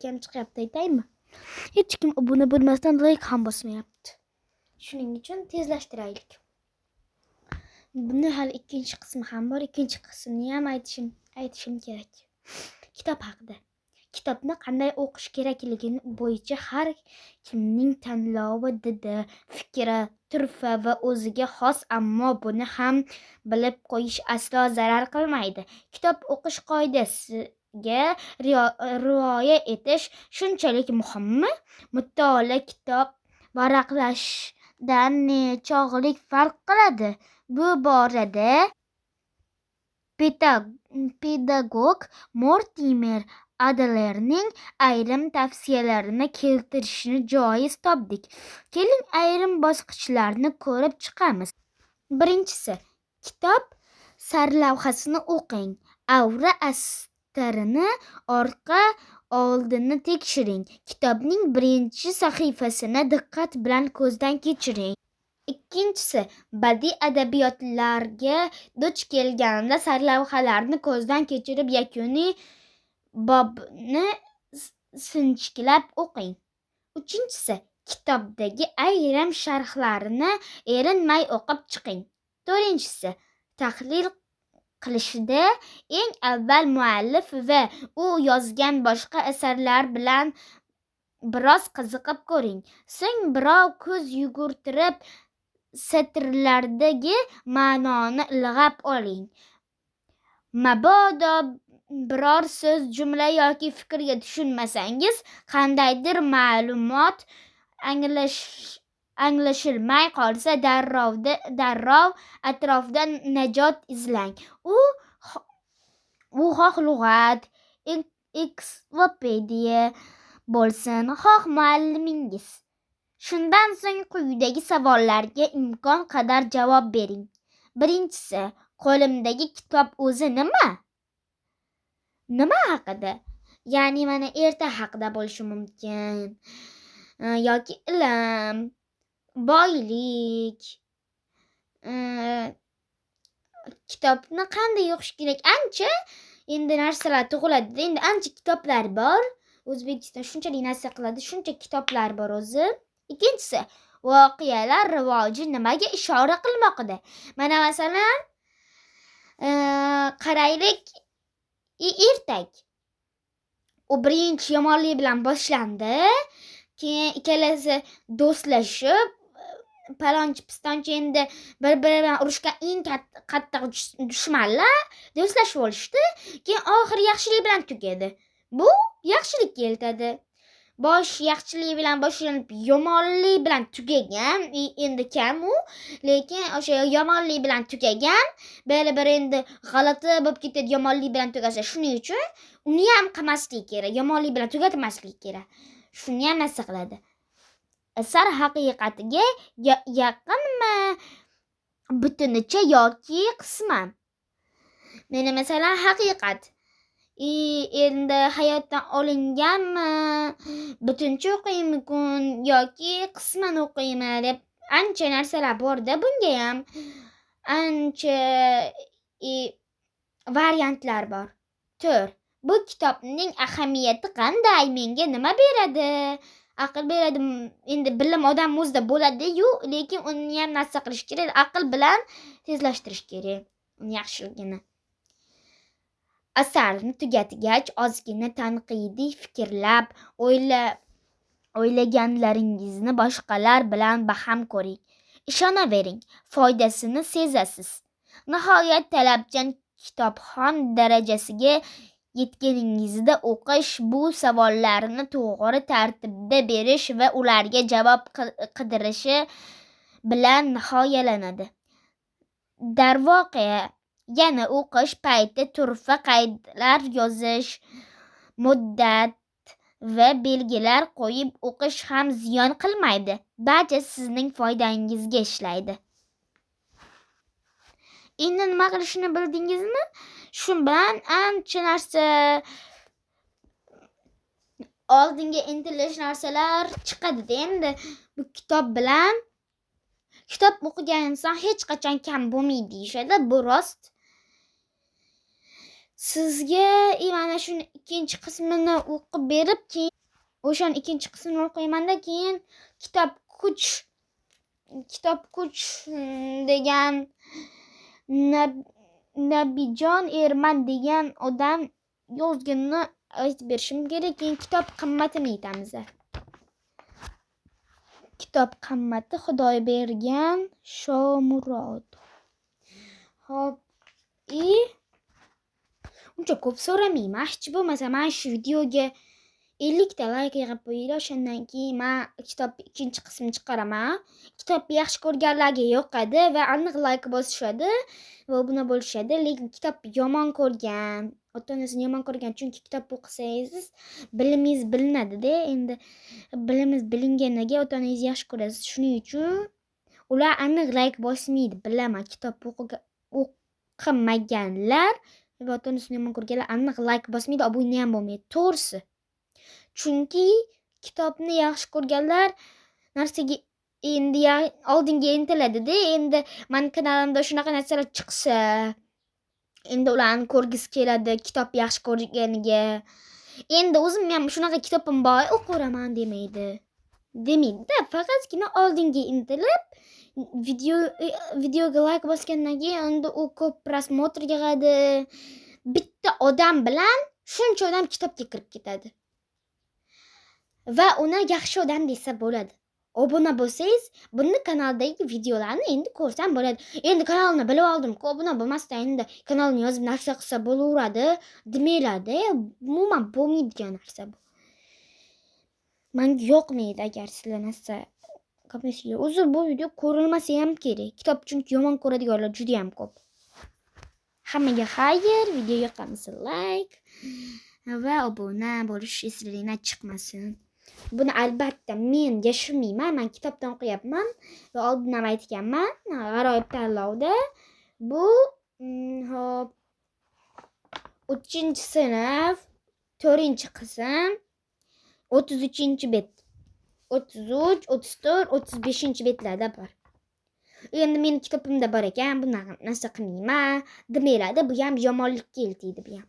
kam chiqyapti aytaymi? Hech kim obuna bo'lmasdan like ham bosmayapti. Shuning uchun tezlashtiraylik. Buni hali ikkinchi qismi ham bor. Ikkinchi qismini ham aytishim kerak. Kitob haqida. Kitobni qanday o'qish kerakligini bo'yicha har kimning tanlovi, didi, fikri, turfa va o'ziga xos, ammo buni ham bilib qo'yish aslo zarar qilmaydi. Kitob o'qish qoidasiga rioya etish shunchalik muhimmi? Mutolaa kitob varaqlashdan nechog'lik farq qiladi? Bu borada pedagog Mortimer Adlerning ayrim tavsiyalarini keltirishni joiz topdik. Keling, ayrim bosqichlarni ko'rib chiqamiz. Birinchisi, kitob sarlavhasini o'qing. Avra astarini, orqa oldini tekshiring. Kitobning birinchi sahifasini diqqat bilan ko'zdan kechiring. Ikkinchisi, badiiy adabiyotlarga duch kelganda sarlavhalarni ko'zdan kechirib, yakuniy bobni sinchiklab o'qing. Uchinchisi, kitobdagi ayrim sharhlarni erinmay o'qib chiqing. To'rtinchisi, tahlil qilishda eng avval muallif va u yozgan boshqa asarlar bilan biroz qiziqib ko'ring. So'ng birov ko'z yugurtirib satrlardagi ma'noni ilg'ab oling. Mabodo biror so'z, jumla yoki fikrga tushunmasangiz, qandaydir ma'lumot anglashilmay qolsa, darrov atrofdan najot izlang. U xoh lug'at, ensiklopediya bo'lsin, xoh muallimingiz. Shundan so'ng quyidagi savollarga imkon qadar javob bering. Birinchisi, qo'limdagi kitob o'zi nima? Nima haqida? Ya'ni mana erta haqida bo'lishi mumkin. Yoki ilm, boylik. Kitobni qanday o'qish kerak? Ancha endi narsalar tug'iladi. Endi ancha kitoblar bor. O'zbekiston shunchalik narsa qiladi, shuncha kitoblar bor o'zi. Ikkinchisi, voqealar rivoji nimaga ishora qilmoqda? Mana masalan, qaraylik, ertak. U birinchi yomonlik bilan boshlandi, keyin ikkalasi do'stlashib, palonchi pistonchi endi bir-biri bilan urushgan eng qattiq dushmanlar do'stlashib olishdi, keyin oxiri yaxshilik bilan tugadi. Bu yaxshilik keltiradi. Bosh yaxshilik bilan boshlanib yomonlik bilan tugagan, endi kam u, lekin o'sha yomonlik bilan tugagan, bir endi g'alati bo'lib ketadi yomonlik bilan tugasa. Shuning uchun uni ham qilmaslik kerak, yomonlik bilan tugatmaslik kerak. Shuni ham narsa qiladi. Asar haqiqatiga yaqinmi, butunicha yoki qisman? Meni masalan haqiqat endi hayotdan olinganmi, butuncha o'qiymikin yoki qisman o'qiymi deb ancha narsalar bor-da. Bunga ham ancha variantlar bor. 4. Bu kitobning ahamiyati qanday? Menga nima beradi? Aql beradi. Endi bilim odam o'zida bo'ladi-yu, lekin uni ham narsa qilish kerak. Aql bilan tezlashtirish kerak uni yaxshiligini. Asarni tugatgach, ozgina tanqidiy fikrlab, o'ylaganlaringizni boshqalar bilan baham ko'ring. Ishonavering, foydasini sezasiz. Nihoyat talabchan kitobxon darajasiga yetganingizda o'qish, bu savollarni to'g'ri tartibda berish va ularga javob qidirishi bilan nihoyalanadi. Darvoqe, yana o'qish payti turfa qoidalar yozish, muddat va belgilar qo'yib o'qish ham ziyon qilmaydi. Barcha sizning foydangizga ishlaydi. Endi nima qilishni bildingizmi? Shu bilan ancha narsa oldinga intilish narsalar chiqadi. Endi bu kitob bilan kitob o'qigan inson hech qachon kam bo'lmaydi deyishadi. Bu rost. sizga mana shuni ikkinchi qismini o'qib berib, keyin o'shani ikkinchi qismini o'qiyman-da, keyin kitob kuch degan Nabijon Erman degan odam yozganini aytib berishim kerak. Keyin kitob qimmatini aytamiz. Kitob qimmati Xudoybergan Shomurod. Hop, uncha ko'p so'ramayman. Hech bo'lmasa men shu videoga 50 ta like yig'ib qo'yinglar, shundan keyin men kitob ikkinchi qismini chiqaraman. Kitobni yaxshi ko'rganlarga yoqadi va aniq like bosishadi va obuna bo'lishadi. Lekin kitobni yomon ko'rgan, ota-onasini yomon ko'rgan, chunki kitob o'qisangiz bilimingiz bilinadi-da. Endi bilimiz bilinganiga ota-onangizni yaxshi ko'rasiz. Shuning uchun ular aniq like bosmaydi. Bilaman, kitob o'qimaganlar va ota-onasini yomon ko'rganlar aniq like bosmaydi, obuna ham bo'lmaydi. To'g'risi. Chunki kitobni yaxshi ko'rganlar narsaga endi oldinga intiladi-da. Endi men kanalimda shunaqa narsalar chiqsa, endi ularni ko'rgisi keladi, kitob yaxshi ko'rganiga. Endi o'zim ham shunaqa kitobim bor, o'qiraman demaydi-da. Faqatgina oldinga intilib, videoga like bosgandan keyin endi u ko'p prosmotr yig'adi. Bitta odam bilan shuncha odam kitobga kirib ketadi. Va uni yaxshi odam desa bo'ladi. Obuna bo'lsangiz, buni kanaldagi videolarni endi ko'rsam bo'ladi. Endi kanalni bilib oldim-ku, obuna bo'lmasdan endi kanalni yozib narsa qilsa bo'laveradi, demanglar-da. Umuman bo'lmaydigan narsa bu. Menga yoqmaydi agar sizlar narsa qilmasanglar. O'zi bu video ko'rilmasa ham kerak. Kitob chunki yomon ko'radiganlar juda ham ko'p. Hammaga xayr, video yoqqansa like va obuna bo'lish eslaringizdan chiqmasin. Buni albatta men yashirmayman. Men kitobdan o'qiyapman va oldin ham aytganman, g'aroyib tanlovda. Bu hop 3-sinf 4-qism 33-bet. 33, 34, 35-betlarda bor. Endi men kitobimda bor ekan, bunaqa narsa qilmayman demanglar-da, bu ham yomonlikka eltiydi bu ham.